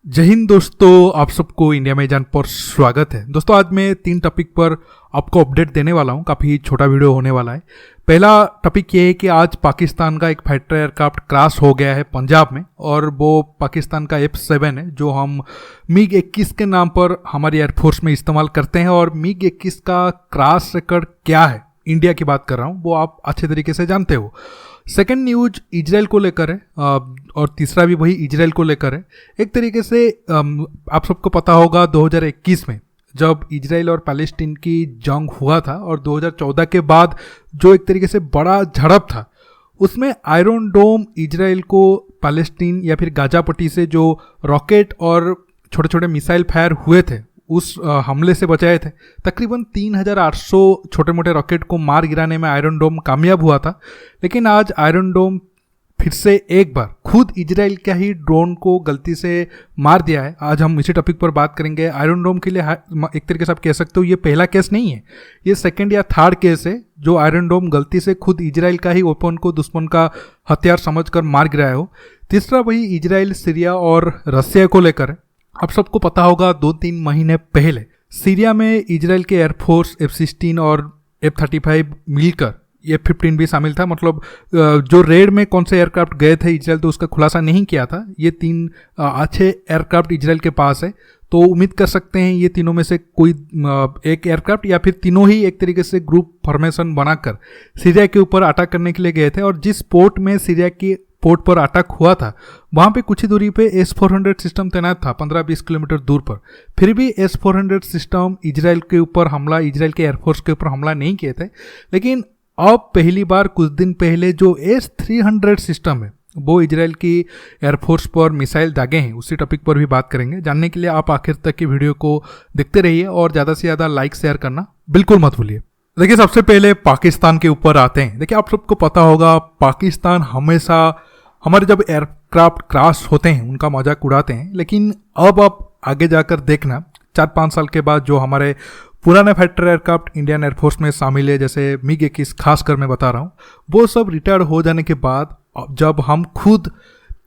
जय हिंद दोस्तों, आप सबको इंडिया में जान पर स्वागत है। दोस्तों आज मैं 3 टॉपिक पर आपको अपडेट देने वाला हूं। काफ़ी छोटा वीडियो होने वाला है। पहला टॉपिक ये है कि आज पाकिस्तान का एक फाइटर एयरक्राफ्ट क्रैश हो गया है पंजाब में, और वो पाकिस्तान का F-7 है जो हम MiG-21 के नाम पर हमारी एयरफोर्स में इस्तेमाल करते हैं। और MiG-21 का क्रैश रिकॉर्ड क्या है, इंडिया की बात कर रहा हूँ, वो आप अच्छे तरीके से जानते हो। सेकेंड न्यूज इजराइल को लेकर है, और तीसरा भी वही इजराइल को लेकर है। एक तरीके से आप सबको पता होगा 2021 में जब इजराइल और पैलेस्टीन की जंग हुआ था, और 2014 के बाद जो एक तरीके से बड़ा झड़प था, उसमें आयरन डोम इजराइल को पैलेस्टीन या फिर गाजा पट्टी से जो रॉकेट और छोटे छोटे मिसाइल फायर हुए थे उस हमले से बचाए थे। तकरीबन 3800 छोटे मोटे रॉकेट को मार गिराने में आयरन डोम कामयाब हुआ था। लेकिन आज आयरन डोम फिर से एक बार खुद इजराइल का ही ड्रोन को गलती से मार दिया है। आज हम इसी टॉपिक पर बात करेंगे। आयरन डोम के लिए एक तरीके से आप कह सकते हो ये पहला केस नहीं है, ये सेकंड या थर्ड केस है जो आयरन डोम गलती से खुद इजराइल का ही ओपन को दुश्मन का हथियार समझकर मार गिराया हो। तीसरा वही इजराइल, सीरिया और रसिया को लेकर है। आप सबको पता होगा 2-3 महीने पहले सीरिया में इजराइल के एयरफोर्स F-16 और F-35 मिलकर, F-15 भी शामिल था, मतलब जो रेड में कौन से एयरक्राफ्ट गए थे इजराइल तो उसका खुलासा नहीं किया था। ये 3 अच्छे एयरक्राफ्ट इजराइल के पास है, तो उम्मीद कर सकते हैं ये तीनों में से कोई एक एयरक्राफ्ट या फिर तीनों ही एक तरीके से ग्रुप फॉर्मेशन बनाकर सीरिया के ऊपर अटैक करने के लिए गए थे। और जिस पोर्ट में सीरिया की पोर्ट पर अटैक हुआ था वहाँ पे कुछ ही दूरी पे S-400 सिस्टम तैनात था, 15-20 किलोमीटर दूर पर। फिर भी S-400 सिस्टम इजराइल के ऊपर हमला, इजराइल के एयरफोर्स के ऊपर हमला नहीं किए थे। लेकिन अब पहली बार कुछ दिन पहले जो S-300 सिस्टम है वो इजराइल की एयरफोर्स पर मिसाइल दागे हैं। उसी टॉपिक पर भी बात करेंगे। जानने के लिए आप आखिर तक की वीडियो को देखते रहिए और ज़्यादा से ज़्यादा लाइक शेयर करना बिल्कुल मत भूलिए। देखिए सबसे पहले पाकिस्तान के ऊपर आते हैं। देखिए आप सबको पता होगा पाकिस्तान हमेशा हमारे जब एयरक्राफ्ट क्रैश होते हैं उनका मजाक उड़ाते हैं। लेकिन अब आप आगे जाकर देखना 4-5 साल के बाद जो हमारे पुराने फाइटर एयरक्राफ्ट इंडियन एयरफोर्स में शामिल है, जैसे MiG-21 खासकर मैं बता रहा हूँ, वो सब रिटायर हो जाने के बाद जब हम खुद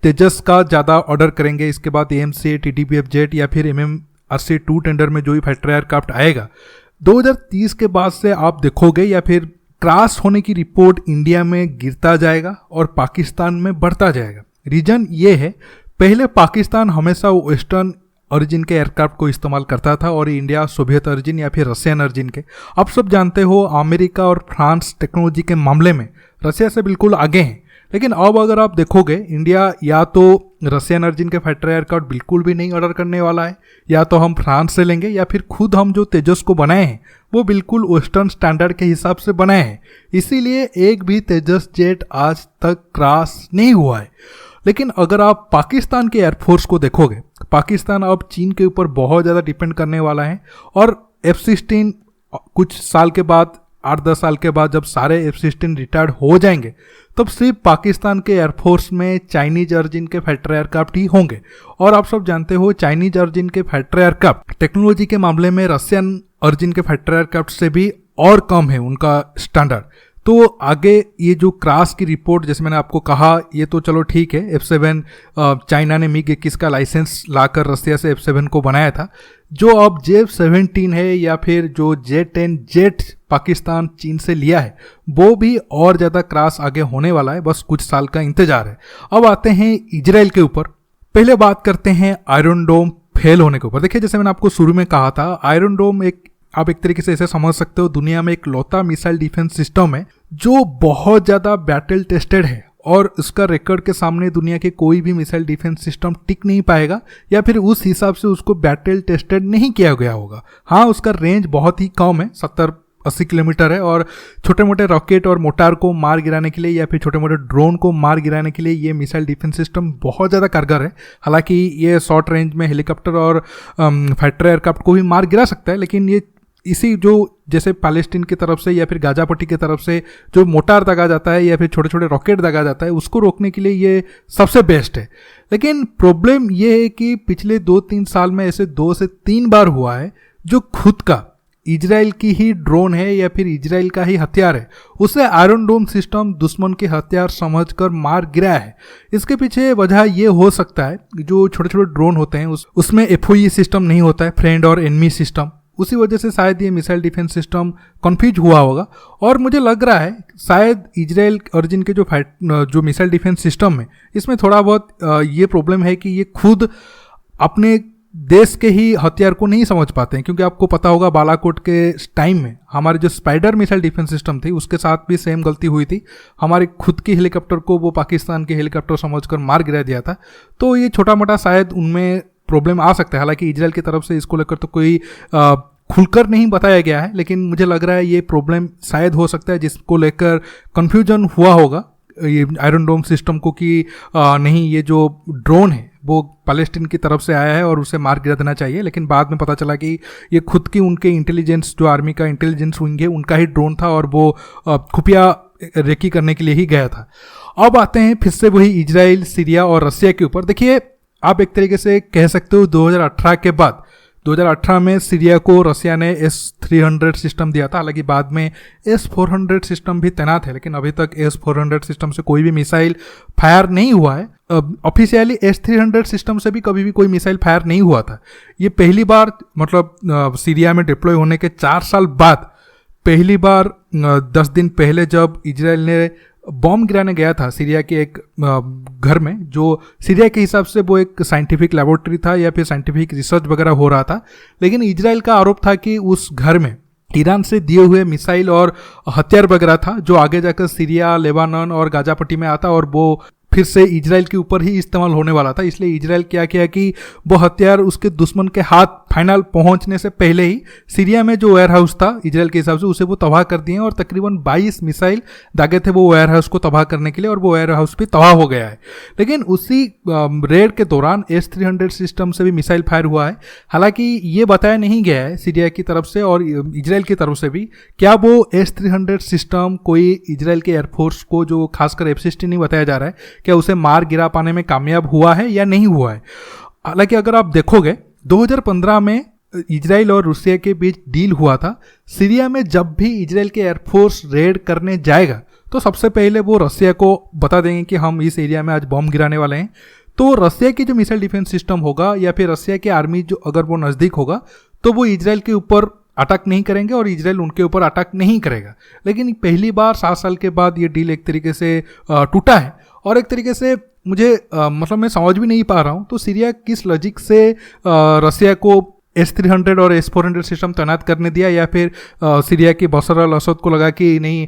तेजस का ज़्यादा ऑर्डर करेंगे, इसके बाद AMC, TTPF जेट या फिर MMRC-2 टेंडर में जो भी फाइटर एयरक्राफ्ट आएगा 2030 के बाद से आप देखोगे या फिर क्रैश होने की रिपोर्ट इंडिया में गिरता जाएगा और पाकिस्तान में बढ़ता जाएगा। रीजन ये है, पहले पाकिस्तान हमेशा वेस्टर्न ओरिजिन के एयरक्राफ्ट को इस्तेमाल करता था और इंडिया सोवियत ओरिजिन या फिर रशियन ओरिजिन के। आप सब जानते हो अमेरिका और फ्रांस टेक्नोलॉजी के मामले में रशिया से बिल्कुल आगे हैं। लेकिन अब अगर आप देखोगे इंडिया या तो रशियन ओरिजिन के फाइटर एयरक्राफ्ट बिल्कुल भी नहीं ऑर्डर करने वाला है, या तो हम फ्रांस से लेंगे, या फिर खुद हम जो तेजस को बनाए हैं वो बिल्कुल वेस्टर्न स्टैंडर्ड के हिसाब से बनाए हैं। इसीलिए एक भी तेजस जेट आज तक क्रैश नहीं हुआ है। लेकिन अगर आप पाकिस्तान के एयरफोर्स को देखोगे, पाकिस्तान अब चीन के ऊपर बहुत ज़्यादा डिपेंड करने वाला है। और F-16 कुछ साल के बाद, 8-10 साल के बाद जब सारे F-16 रिटायर्ड हो जाएंगे तब सिर्फ पाकिस्तान के एयरफोर्स में चाइनीज ओरिजिन के फाइटर एयरक्राफ्ट ही होंगे। और आप सब जानते हो चाइनीज ओरिजिन के फाइटर एयरक्राफ्ट टेक्नोलॉजी के मामले में रशियन ओरिजिन के फाइटर एयरक्राफ्ट से भी और कम है उनका स्टैंडर्ड। तो आगे ये जो क्रैश की रिपोर्ट, जैसे मैंने आपको कहा, ये तो चलो ठीक है, F-7 चाइना ने MiG-21 का लाइसेंस लाकर रसिया से F-7 को बनाया था। जो अब J-17 है या फिर जो J-10 जेट पाकिस्तान चीन से लिया है वो भी और ज़्यादा क्रैश आगे होने वाला है, बस कुछ साल का इंतजार है। अब आते हैं इजराइल के ऊपर। पहले बात करते हैं आयरन डोम फेल होने के ऊपर। देखिए जैसे मैंने आपको शुरू में कहा था, आयरन डोम आप एक तरीके से ऐसे समझ सकते हो दुनिया में एक लौता मिसाइल डिफेंस सिस्टम है जो बहुत ज़्यादा बैटल टेस्टेड है, और उसका रिकॉर्ड के सामने दुनिया के कोई भी मिसाइल डिफेंस सिस्टम टिक नहीं पाएगा, या फिर उस हिसाब से उसको बैटल टेस्टेड नहीं किया गया होगा। हाँ, उसका रेंज बहुत ही कम है, 70-80 किलोमीटर है, और छोटे मोटे रॉकेट और मोटार को मार गिराने के लिए या फिर छोटे मोटे ड्रोन को मार गिराने के लिए ये मिसाइल डिफेंस सिस्टम बहुत ज़्यादा कारगर है। हालांकि ये शॉर्ट रेंज में हेलीकॉप्टर और फाइटर एयरक्राफ्ट को भी मार गिरा सकता है, लेकिन ये इसी जो जैसे पैलेस्टीन की तरफ से या फिर गाजा पट्टी की तरफ से जो मोटार दागा जाता है या फिर छोटे छोटे रॉकेट दागा जाता है उसको रोकने के लिए ये सबसे बेस्ट है। लेकिन प्रॉब्लम ये है कि पिछले 2-3 साल में ऐसे 2 से 3 बार हुआ है जो खुद का इजराइल की ही ड्रोन है या फिर इजराइल का ही हथियार है, उसे आयरन डोम सिस्टम दुश्मन के हथियार समझकर मार गिराया है। इसके पीछे वजह ये हो सकता है, जो छोटे छोटे ड्रोन होते हैं उसमें FOE सिस्टम नहीं होता है, फ्रेंड और एनिमी सिस्टम। उसी वजह से शायद ये मिसाइल डिफेंस सिस्टम कंफ्यूज हुआ होगा। और मुझे लग रहा है शायद इजराइल ओरिजिन के जो मिसाइल डिफेंस सिस्टम है, इसमें थोड़ा बहुत ये प्रॉब्लम है कि ये खुद अपने देश के ही हथियार को नहीं समझ पाते हैं। क्योंकि आपको पता होगा बालाकोट के टाइम में हमारे जो स्पाइडर मिसाइल डिफेंस सिस्टम थी उसके साथ भी सेम गलती हुई थी। हमारे खुद के हेलीकॉप्टर को वो पाकिस्तान के हेलीकॉप्टर समझकर मार गिरा दिया था। तो ये छोटा मोटा शायद उनमें प्रॉब्लम आ सकता है। हालांकि इजराइल की तरफ से इसको लेकर तो कोई खुलकर नहीं बताया गया है, लेकिन मुझे लग रहा है ये प्रॉब्लम शायद हो सकता है जिसको लेकर कंफ्यूजन हुआ होगा ये आयरन डोम सिस्टम को कि नहीं, ये जो ड्रोन है वो पैलेस्टीन की तरफ से आया है और उसे मार गिरा देना चाहिए। लेकिन बाद में पता चला कि ये खुद की उनके इंटेलिजेंस, जो आर्मी का इंटेलिजेंस विंग है, उनका ही ड्रोन था और वो खुफिया रेकी करने के लिए ही गया था। अब आते हैं फिर से वही इजराइल, सीरिया और रसिया के ऊपर। देखिए, आप एक तरीके से कह सकते हो 2018 के बाद 2018 में सीरिया को रसिया ने S-300 सिस्टम दिया था। हालांकि बाद में S-400 सिस्टम भी तैनात है, लेकिन अभी तक S-400 सिस्टम से कोई भी मिसाइल फायर नहीं हुआ है। ऑफिशियली S-300 सिस्टम से भी कभी भी कोई मिसाइल फायर नहीं हुआ था। ये पहली बार, मतलब सीरिया में डिप्लॉय होने के 4 साल बाद पहली बार 10 दिन पहले जब इजराइल ने बॉम्ब गिराने गया था सीरिया के एक घर में, जो सीरिया के हिसाब से वो एक साइंटिफिक लेबोरेटरी था या फिर साइंटिफिक रिसर्च वगैरह हो रहा था। लेकिन इजराइल का आरोप था कि उस घर में ईरान से दिए हुए मिसाइल और हथियार वगैरह था, जो आगे जाकर सीरिया, लेबानन और गाजा पट्टी में आता और वो फिर से इजराइल के ऊपर ही इस्तेमाल होने वाला था। इसलिए इजराइल क्या किया कि वो हथियार उसके दुश्मन के हाथ फाइनल पहुंचने से पहले ही सीरिया में जो वेयर हाउस था इजराइल के हिसाब से, उसे वो तबाह कर दिए और तकरीबन 22 मिसाइल दागे थे वो वेयर हाउस को तबाह करने के लिए, और वो वेयर हाउस भी तबाह हो गया है। लेकिन उसी रेड के दौरान S-300 सिस्टम से भी मिसाइल फायर हुआ है। हालांकि ये बताया नहीं गया है सीरिया की तरफ से और इजराइल की तरफ से भी, क्या वो S-300 सिस्टम कोई इजराइल के एयरफोर्स को, जो खासकर F-16 नहीं बताया जा रहा है, क्या उसे मार गिरा पाने में कामयाब हुआ है या नहीं हुआ है। हालांकि अगर आप देखोगे 2015 में इजराइल और रूसिया के बीच डील हुआ था। सीरिया में जब भी इजराइल के एयरफोर्स रेड करने जाएगा तो सबसे पहले वो रसिया को बता देंगे कि हम इस एरिया में आज बॉम्ब गिराने वाले हैं। तो रसिया की जो मिसाइल डिफेंस सिस्टम होगा या फिर रसिया की आर्मी जो अगर वो नज़दीक होगा तो वो इजराइल के ऊपर अटैक नहीं करेंगे और इजराइल उनके ऊपर अटैक नहीं करेगा। लेकिन पहली बार 7 साल के बाद ये डील एक तरीके से टूटा है। और एक तरीके से मुझे मतलब मैं समझ भी नहीं पा रहा हूँ तो सीरिया किस लॉजिक से रसिया को S-300 और S-400 सिस्टम तैनात करने दिया, या फिर सीरिया की बशर अल असद को लगा कि नहीं,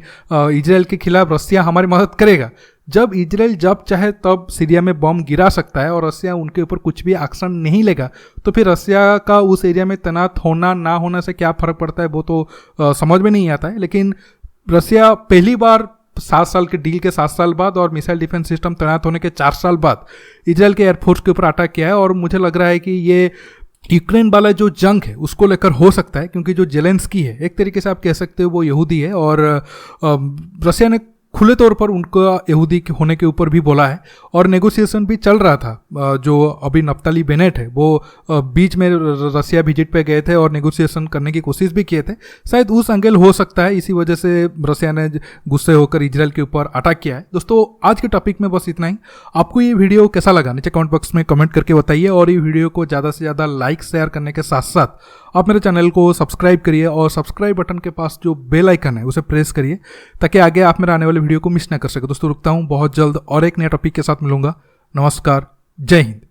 इजराइल के खिलाफ रसिया हमारी मदद करेगा। जब इजराइल जब चाहे तब सीरिया में बॉम्ब गिरा सकता है और रसिया उनके ऊपर कुछ भी एक्शन नहीं लेगा, तो फिर रसिया का उस एरिया में तैनात होना ना होना से क्या फ़र्क पड़ता है वो तो समझ में नहीं आता है। लेकिन रसिया पहली बार 7 साल के डील के 7 साल बाद और मिसाइल डिफेंस सिस्टम तैनात होने के 4 साल बाद इजराइल के एयरफोर्स के ऊपर अटैक किया है। और मुझे लग रहा है कि ये यूक्रेन वाला जो जंग है उसको लेकर हो सकता है, क्योंकि जो जेलेंस्की है एक तरीके से आप कह सकते हो वो यहूदी है और रसिया ने खुले तौर पर उनका यहूदी होने के ऊपर भी बोला है और नेगोशिएशन भी चल रहा था। जो अभी नफ्ताली बेनेट है वो बीच में रसिया विजिट पे गए थे और नेगोशिएशन करने की कोशिश भी किए थे। शायद उस एंगल हो सकता है, इसी वजह से रसिया ने गुस्से होकर इजराइल के ऊपर अटैक किया है। दोस्तों, आज के टॉपिक में बस इतना ही। आपको ये वीडियो कैसा लगा नीचे कमेंट बॉक्स में कमेंट करके बताइए, और ये वीडियो को ज़्यादा से ज़्यादा लाइक शेयर करने के साथ साथ आप मेरे चैनल को सब्सक्राइब करिए और सब्सक्राइब बटन के पास जो बेल आइकन है उसे प्रेस करिए ताकि आगे आप मेरे आने वाले वीडियो को मिस ना कर सके। दोस्तों, रुकता हूँ, बहुत जल्द और एक नया टॉपिक के साथ मिलूंगा। नमस्कार, जय हिंद।